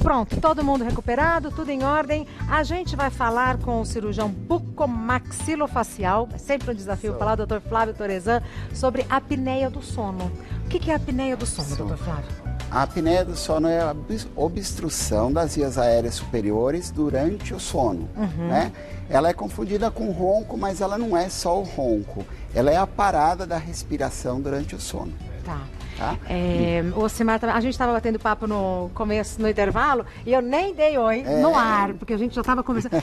Pronto, todo mundo recuperado, tudo em ordem. A gente vai falar com o cirurgião bucomaxilofacial, é sempre um desafio falar, o Dr. Flávio Torezan, sobre a apneia do sono. O que é a apneia do sono, Dr. Flávio? A apneia do sono é a obstrução das vias aéreas superiores durante o sono, né? Ela é confundida com ronco, mas ela não é só o ronco. Ela é a parada da respiração durante o sono. Tá. O Simar, a gente estava batendo papo no começo, no intervalo, e eu nem dei oi no ar, porque a gente já estava conversando.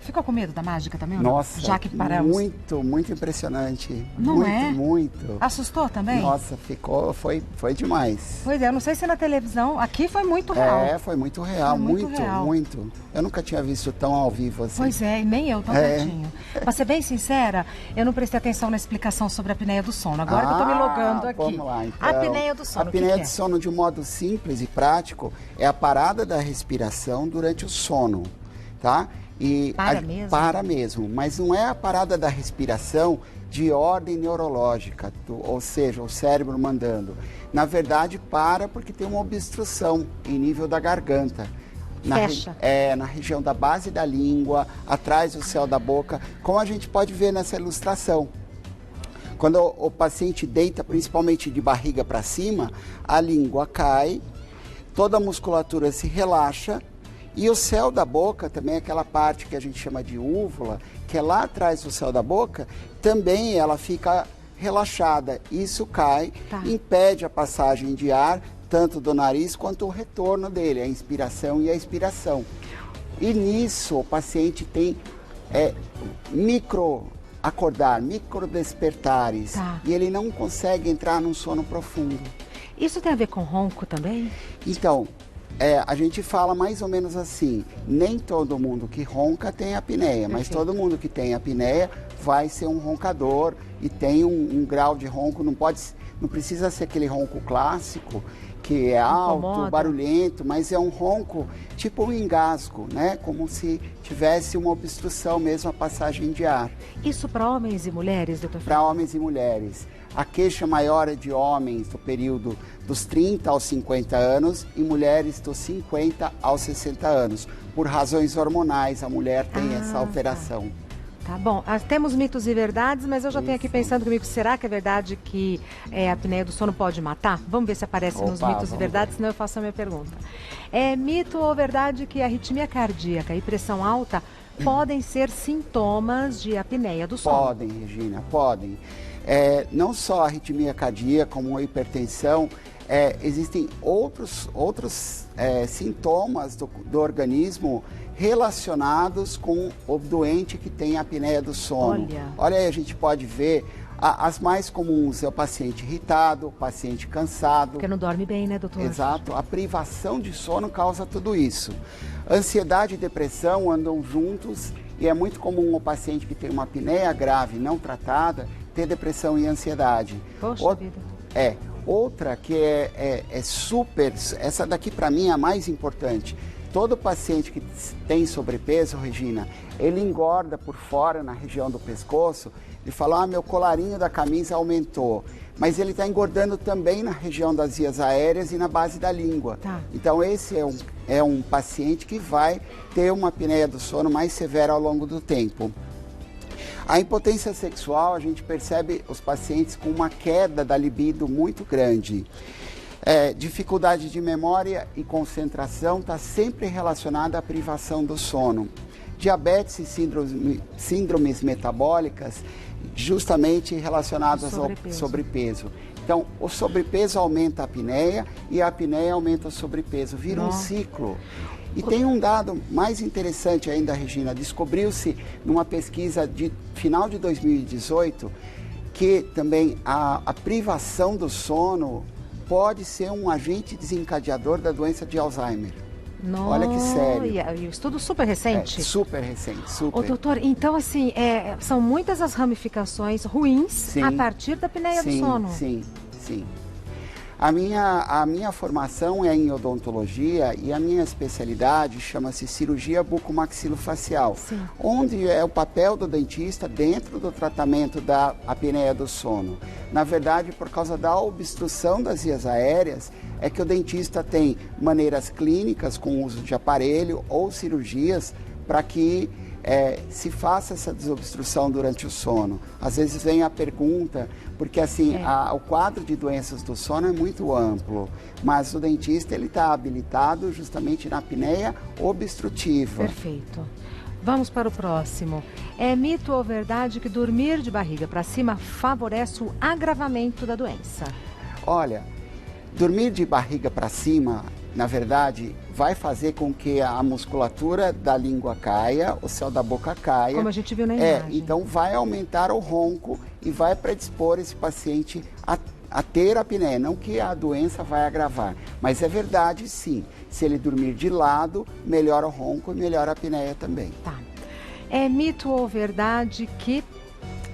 Ficou com medo da mágica também? Nossa, já que paramos. muito impressionante. Não muito, é? Muito. Assustou também? Nossa, foi demais. Pois é, eu não sei se na televisão, aqui foi muito real. Foi muito real, muito. Eu nunca tinha visto tão ao vivo assim. Pois é, e nem eu tão pertinho. Pra ser bem sincera, eu não prestei atenção na explicação sobre a apneia do sono. Agora que eu tô me logando aqui. Vamos lá, então. A apneia do sono, A apneia do sono, de um modo simples e prático, é a parada da respiração durante o sono, tá? Para mesmo, mas não é a parada da respiração de ordem neurológica, ou seja, o cérebro mandando. Na verdade, para porque tem uma obstrução em nível da garganta. Fecha. Na região da base da língua, atrás do céu da boca, como a gente pode ver nessa ilustração. Quando o paciente deita, principalmente de barriga para cima, a língua cai, toda a musculatura se relaxa e o céu da boca, também aquela parte que a gente chama de úvula, que é lá atrás do céu da boca, também ela fica relaxada. Isso cai, impede a passagem de ar, tanto do nariz quanto o retorno dele, a inspiração e a expiração. E nisso o paciente tem micro despertares, e ele não consegue entrar num sono profundo. Isso tem a ver com ronco também? Então, a gente fala mais ou menos assim, nem todo mundo que ronca tem apneia, mas todo mundo que tem apneia vai ser um roncador e tem um grau de ronco, não precisa ser aquele ronco clássico, que é alto, barulhento, mas é um ronco tipo um engasgo, né? Como se tivesse uma obstrução mesmo a passagem de ar. Isso para homens e mulheres, doutor? Para homens e mulheres. A queixa maior é de homens do período dos 30 aos 50 anos e mulheres dos 50 aos 60 anos. Por razões hormonais, a mulher tem essa alteração. Tá bom, temos mitos e verdades, mas eu já tenho aqui pensando comigo, será que é verdade que a apneia do sono pode matar? Vamos ver se aparece nos mitos e verdades, senão eu faço a minha pergunta. É mito ou verdade que a arritmia cardíaca e pressão alta podem ser sintomas de apneia do sono? Podem, Regina, podem. Não só a arritmia cardíaca, como a hipertensão, existem outros sintomas do organismo relacionados com o doente que tem apneia do sono. Olha aí, a gente pode ver, as mais comuns é o paciente irritado, o paciente cansado. Porque não dorme bem, né, doutor? Exato, a privação de sono causa tudo isso. Ansiedade e depressão andam juntos e é muito comum o paciente que tem uma apneia grave não tratada ter depressão e ansiedade. Poxa vida. Outra que é super, essa daqui para mim é a mais importante. Todo paciente que tem sobrepeso, Regina, ele engorda por fora, na região do pescoço, ele fala, meu colarinho da camisa aumentou. Mas ele está engordando também na região das vias aéreas e na base da língua. Então esse é um paciente que vai ter uma apneia do sono mais severa ao longo do tempo. A impotência sexual, a gente percebe os pacientes com uma queda da libido muito grande. Dificuldade de memória e concentração está sempre relacionada à privação do sono. Diabetes e síndromes metabólicas justamente relacionadas ao sobrepeso. Então, o sobrepeso aumenta a apneia e a apneia aumenta o sobrepeso. Vira um ciclo. E tem um dado mais interessante ainda, Regina. Descobriu-se numa pesquisa de final de 2018 que também a privação do sono pode ser um agente desencadeador da doença de Alzheimer. Nossa, olha que sério. E o estudo super recente? Super recente, super. Doutor, então assim, são muitas as ramificações ruins a partir da apneia do sono. Sim. A minha formação é em odontologia e a minha especialidade chama-se cirurgia bucomaxilofacial, onde é o papel do dentista dentro do tratamento da apneia do sono. Na verdade, por causa da obstrução das vias aéreas, é que o dentista tem maneiras clínicas com uso de aparelho ou cirurgias para que se faça essa desobstrução durante o sono. Às vezes vem a pergunta, porque assim, o quadro de doenças do sono é muito amplo, mas o dentista ele está habilitado justamente na apneia obstrutiva. Perfeito. Vamos para o próximo. É mito ou verdade que dormir de barriga para cima favorece o agravamento da doença? Olha, dormir de barriga para cima, na verdade, vai fazer com que a musculatura da língua caia, o céu da boca caia. Como a gente viu na imagem. Então vai aumentar o ronco e vai predispor esse paciente a ter apneia. Não que a doença vai agravar, mas é verdade sim. Se ele dormir de lado, melhora o ronco e melhora a apneia também. Tá. É mito ou verdade que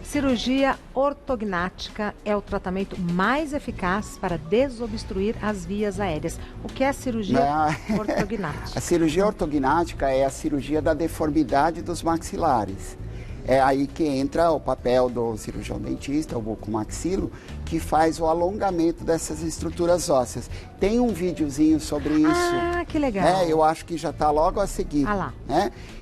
cirurgia ortognática é o tratamento mais eficaz para desobstruir as vias aéreas? O que é cirurgia ortognática? A cirurgia ortognática é a cirurgia da deformidade dos maxilares. É aí que entra o papel do cirurgião dentista, o bucomaxilo, que faz o alongamento dessas estruturas ósseas. Tem um videozinho sobre isso. Ah, que legal. Eu acho que já está logo a seguir. Ah lá.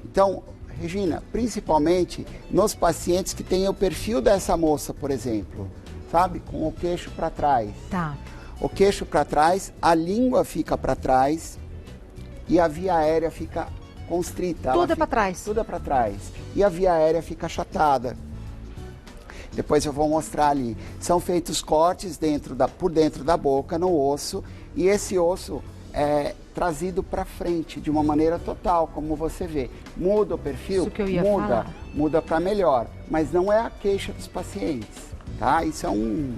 Então, Regina, principalmente nos pacientes que têm o perfil dessa moça, por exemplo, sabe? Com o queixo para trás. Tá. O queixo para trás, a língua fica para trás e a via aérea fica constrita. Tudo é para trás. Tudo é para trás. E a via aérea fica achatada. Depois eu vou mostrar ali. São feitos cortes por dentro da boca, no osso, e esse osso é trazido para frente de uma maneira total, como você vê. Muda o perfil? Isso que eu ia falar. Muda para melhor, mas não é a queixa dos pacientes, tá? Isso é um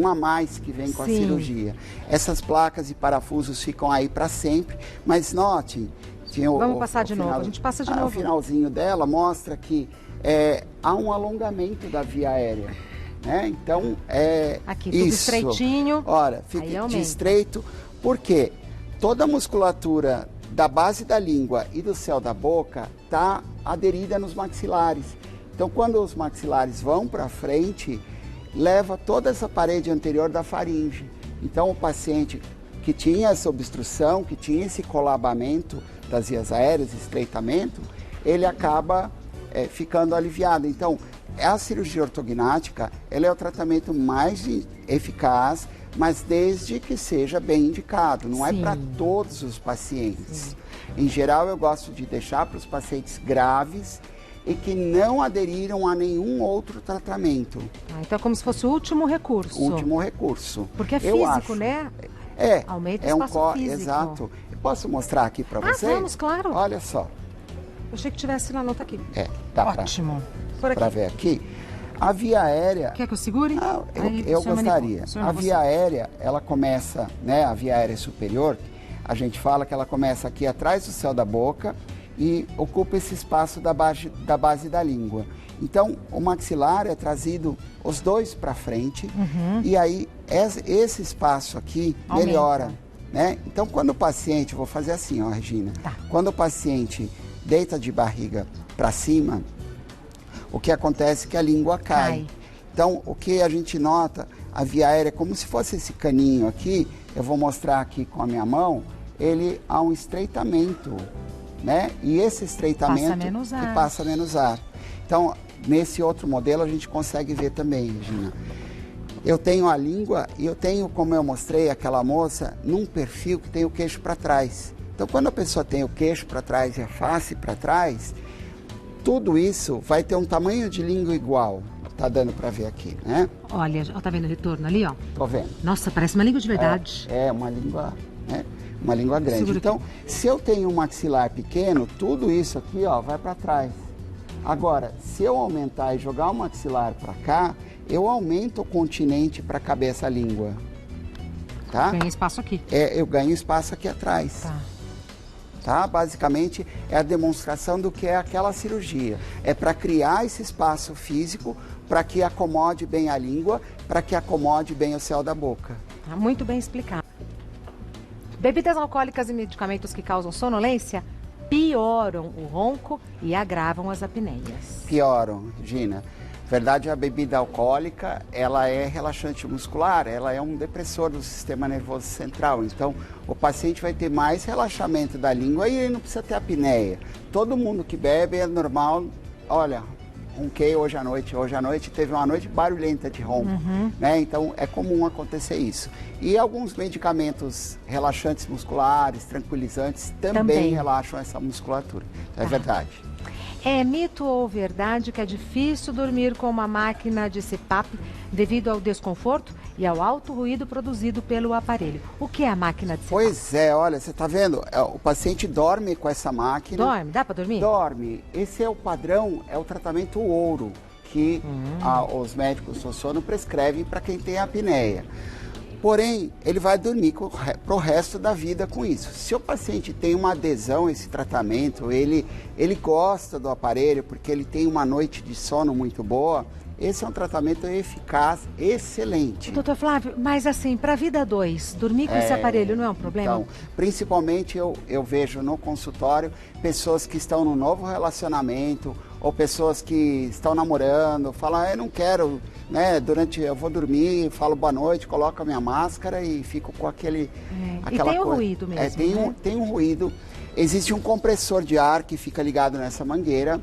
a mais que vem com a cirurgia. Essas placas e parafusos ficam aí para sempre, mas note... Vamos passar de novo, a gente passa de novo. O finalzinho dela mostra que há um alongamento da via aérea, né? Então, aqui, tudo estreitinho. Olha, fica de estreito, porque toda a musculatura da base da língua e do céu da boca está aderida nos maxilares. Então, quando os maxilares vão para frente, leva toda essa parede anterior da faringe. Então, o paciente que tinha essa obstrução, que tinha esse colabamento das vias aéreas, estreitamento, ele acaba ficando aliviado. Então, a cirurgia ortognática, ela é o tratamento mais eficaz, mas desde que seja bem indicado, não é para todos os pacientes. Em geral, eu gosto de deixar para os pacientes graves e que não aderiram a nenhum outro tratamento. Então é como se fosse o último recurso. Último recurso. Porque é físico, né? Aumenta o espaço físico. Exato. Eu posso mostrar aqui para vocês? Vamos, claro. Olha só. Eu achei que tivesse lá, não tá aqui. Dá ótimo. Para ver aqui. A via aérea... Quer que eu segure? Eu gostaria. A via aérea, ela começa, né? A via aérea superior, a gente fala que ela começa aqui atrás do céu da boca e ocupa esse espaço da base da língua. Então, o maxilar é trazido os dois para frente e aí esse espaço aqui melhora, né? Então, quando o paciente, vou fazer assim, ó, Regina. Tá. Quando o paciente deita de barriga para cima, o que acontece é que a língua cai. Então, o que a gente nota, a via aérea, como se fosse esse caninho aqui, eu vou mostrar aqui com a minha mão, ele há um estreitamento, né? E esse estreitamento passa menos ar. Então, nesse outro modelo a gente consegue ver também, Regina. Eu tenho a língua e eu tenho, como eu mostrei, aquela moça, num perfil que tem o queixo para trás. Então, quando a pessoa tem o queixo para trás e a face para trás, tudo isso vai ter um tamanho de língua igual. Tá dando para ver aqui, né? Olha, tá vendo o retorno ali, ó? Tô vendo. Nossa, parece uma língua de verdade. É uma língua, né? Uma língua grande. Então, se eu tenho um maxilar pequeno, tudo isso aqui, ó, vai para trás. Agora, se eu aumentar e jogar o maxilar para cá, eu aumento o continente para caber essa língua. Tá? Ganha espaço aqui. Eu ganho espaço aqui atrás. Tá? Basicamente, é a demonstração do que é aquela cirurgia. É para criar esse espaço físico para que acomode bem a língua, para que acomode bem o céu da boca. Tá muito bem explicado. Bebidas alcoólicas e medicamentos que causam sonolência pioram o ronco e agravam as apneias. Pioram, Gina. Verdade, a bebida alcoólica, ela é relaxante muscular, ela é um depressor do sistema nervoso central. Então, o paciente vai ter mais relaxamento da língua e ele não precisa ter apneia. Todo mundo que bebe é normal, olha, ronquei hoje à noite teve uma noite barulhenta de ronco, né? Então, é comum acontecer isso. E alguns medicamentos relaxantes musculares, tranquilizantes, também relaxam essa musculatura. É verdade. É mito ou verdade que é difícil dormir com uma máquina de CPAP devido ao desconforto e ao alto ruído produzido pelo aparelho? O que é a máquina de CPAP? Pois é, olha, você está vendo? O paciente dorme com essa máquina. Dorme? Dá para dormir? Dorme. Esse é o padrão, é o tratamento ouro que os médicos do sono prescrevem para quem tem apneia. Porém, ele vai dormir para o resto da vida com isso. Se o paciente tem uma adesão a esse tratamento, ele gosta do aparelho porque ele tem uma noite de sono muito boa, esse é um tratamento eficaz, excelente. Doutor Flávio, mas assim, para a vida 2, dormir com esse aparelho não é um problema? Então, principalmente eu vejo no consultório pessoas que estão no novo relacionamento ou pessoas que estão namorando, falam, eu não quero, né, eu vou dormir, falo boa noite, coloco a minha máscara e fico com aquela e tem o ruído mesmo, tem um ruído. Existe um compressor de ar que fica ligado nessa mangueira.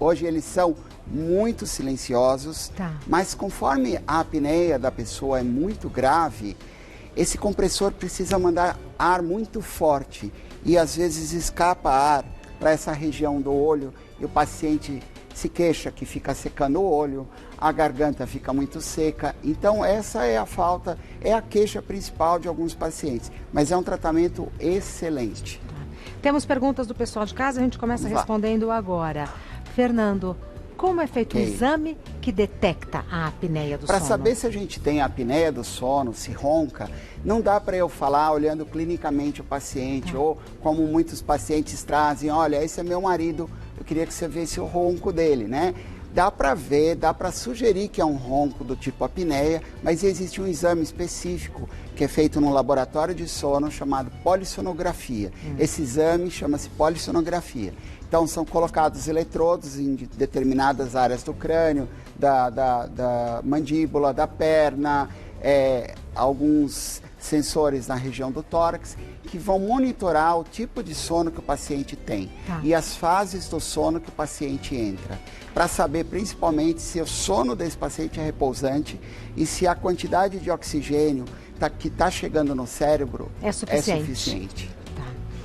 Hoje eles são muito silenciosos, mas conforme a apneia da pessoa é muito grave, esse compressor precisa mandar ar muito forte e às vezes escapa ar para essa região do olho e o paciente se queixa que fica secando o olho, a garganta fica muito seca. Então essa é a queixa principal de alguns pacientes, mas é um tratamento excelente. Temos perguntas do pessoal de casa, a gente começa respondendo agora. Fernando, como é feito o exame que detecta a apneia do sono? Para saber se a gente tem a apneia do sono, se ronca, não dá para eu falar olhando clinicamente o paciente, ou como muitos pacientes trazem, olha, esse é meu marido, eu queria que você visse o ronco dele, né? Dá para ver, dá para sugerir que é um ronco do tipo apneia, mas existe um exame específico que é feito no laboratório de sono chamado polissonografia. Esse exame chama-se polissonografia. Então, são colocados eletrodos em determinadas áreas do crânio, da mandíbula, da perna, alguns sensores na região do tórax, que vão monitorar o tipo de sono que o paciente tem e as fases do sono que o paciente entra, para saber principalmente se o sono desse paciente é repousante e se a quantidade de oxigênio que está chegando no cérebro é suficiente.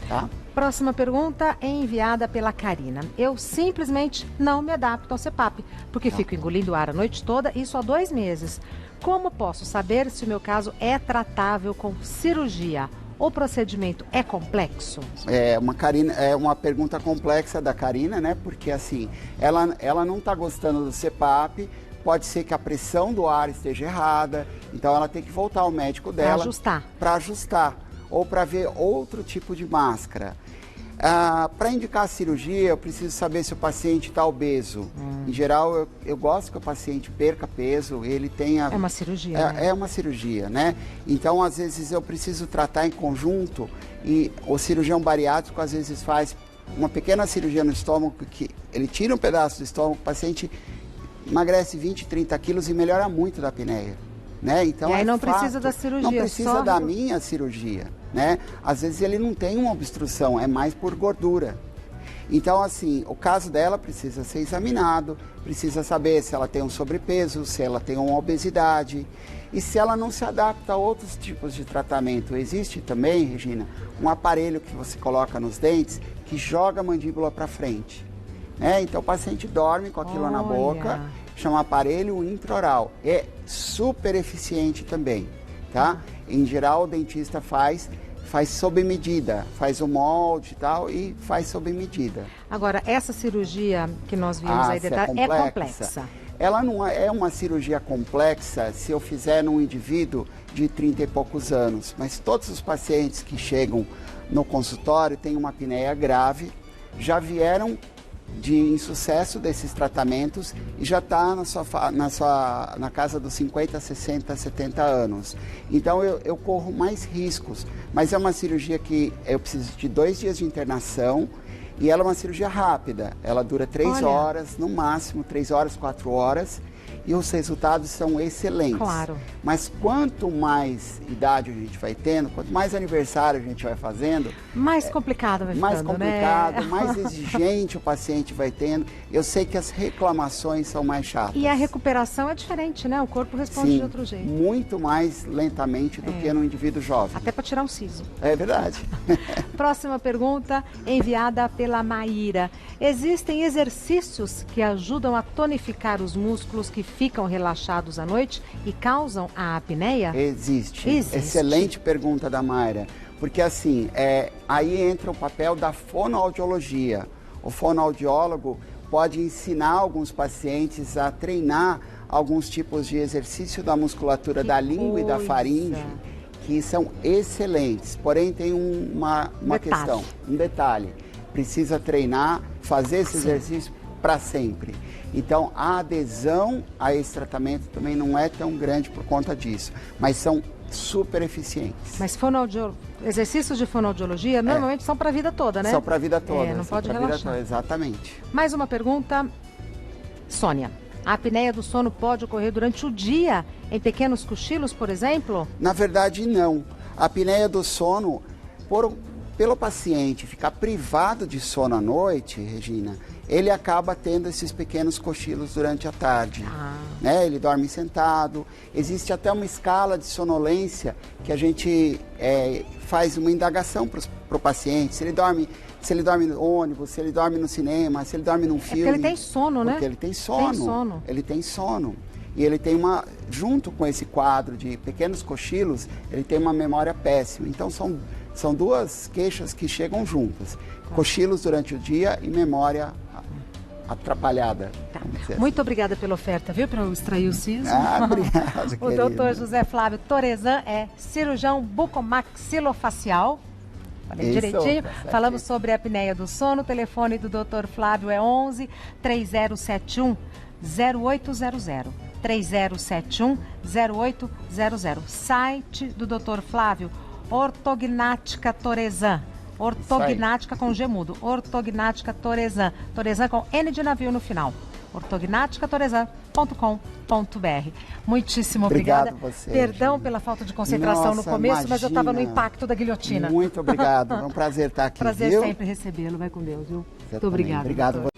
Tá? Próxima pergunta é enviada pela Karina. Eu simplesmente não me adapto ao CPAP, porque fico engolindo ar a noite toda, isso há 2 meses. Como posso saber se o meu caso é tratável com cirurgia? O procedimento é complexo? É uma pergunta complexa da Karina, né? Porque assim, ela não está gostando do CPAP, pode ser que a pressão do ar esteja errada, então ela tem que voltar ao médico dela para ajustar ou para ver outro tipo de máscara. Para indicar a cirurgia, eu preciso saber se o paciente está obeso. Em geral, eu gosto que o paciente perca peso, ele tenha... É uma cirurgia, né? É uma cirurgia, né? Então, às vezes, eu preciso tratar em conjunto e o cirurgião bariátrico, às vezes, faz uma pequena cirurgia no estômago, que ele tira um pedaço do estômago, o paciente emagrece 20, 30 quilos e melhora muito da apneia. Né? Então, e aí não precisa da cirurgia. Não precisa da minha cirurgia, né? Às vezes ele não tem uma obstrução, é mais por gordura. Então, assim, o caso dela precisa ser examinado, precisa saber se ela tem um sobrepeso, se ela tem uma obesidade e se ela não se adapta a outros tipos de tratamento. Existe também, Regina, um aparelho que você coloca nos dentes que joga a mandíbula para frente. Né? Então, o paciente dorme com aquilo na boca, chama aparelho intraoral. É super eficiente também, tá? Em geral, o dentista faz sob medida, faz o molde e tal e faz sob medida. Agora, essa cirurgia que nós vimos aí detalhe, é complexa? Ela não é uma cirurgia complexa se eu fizer num indivíduo de 30 e poucos anos, mas todos os pacientes que chegam no consultório têm uma apneia grave, já vieram de insucesso desses tratamentos e já está na casa dos 50, 60, 70 anos. Então eu corro mais riscos, mas é uma cirurgia que eu preciso de 2 dias de internação e ela é uma cirurgia rápida. Ela dura 3 horas, no máximo 3 horas, 4 horas. E os resultados são excelentes. Claro. Mas quanto mais idade a gente vai tendo, quanto mais aniversário a gente vai fazendo... Mais complicado vai ficando, mais complicado, né? mais exigente o paciente vai tendo. Eu sei que as reclamações são mais chatas. E a recuperação é diferente, né? O corpo responde de outro jeito. Muito mais lentamente do que no indivíduo jovem. Até para tirar um siso. É verdade. Próxima pergunta, enviada pela Maíra. Existem exercícios que ajudam a tonificar os músculos que ficam relaxados à noite e causam a apneia? Existe. Excelente pergunta da Mayra. Porque assim, aí entra o papel da fonoaudiologia. O fonoaudiólogo pode ensinar alguns pacientes a treinar alguns tipos de exercício da musculatura da língua e da faringe, que são excelentes. Porém, tem uma questão, um detalhe. Precisa treinar, fazer esse exercício para sempre. Então, a adesão a esse tratamento também não é tão grande por conta disso, mas são super eficientes. Mas exercícios de fonoaudiologia normalmente são para a vida toda, né? São para a vida toda. Não pode relaxar. Exatamente. Mais uma pergunta. Sônia, a apneia do sono pode ocorrer durante o dia, em pequenos cochilos, por exemplo? Na verdade, não. A apneia do sono, pelo paciente ficar privado de sono à noite, Regina, ele acaba tendo esses pequenos cochilos durante a tarde. Né? Ele dorme sentado. Existe até uma escala de sonolência que a gente faz uma indagação para o paciente. Se ele dorme no ônibus, se ele dorme no cinema, se ele dorme num filme. Porque ele tem sono, né? Porque ele tem sono. Ele tem sono. E ele tem junto com esse quadro de pequenos cochilos, ele tem uma memória péssima. Então são 2 queixas que chegam juntas. Cochilos durante o dia e memória atrapalhada. Muito obrigada pela oferta, viu? Para eu extrair o siso. Obrigado, O doutor José Flávio Torezan é cirurgião bucomaxilofacial. Falei direitinho. Falamos sobre a apneia do sono. O telefone do doutor Flávio é 11 3071 0800. 3071 0800. Site do doutor Flávio, Ortognática Torezan. Ortognática com G mudo. Ortognática Torezan. Torezan com N de navio no final. ortognáticatorezan.com.br. Muitíssimo obrigada. Você, Perdão pela falta de concentração no começo, imagina. mas eu estava no impacto da guilhotina. Muito obrigado. É um prazer estar aqui. Prazer sempre recebê-lo. Vai com Deus, viu? Muito obrigado. Obrigado.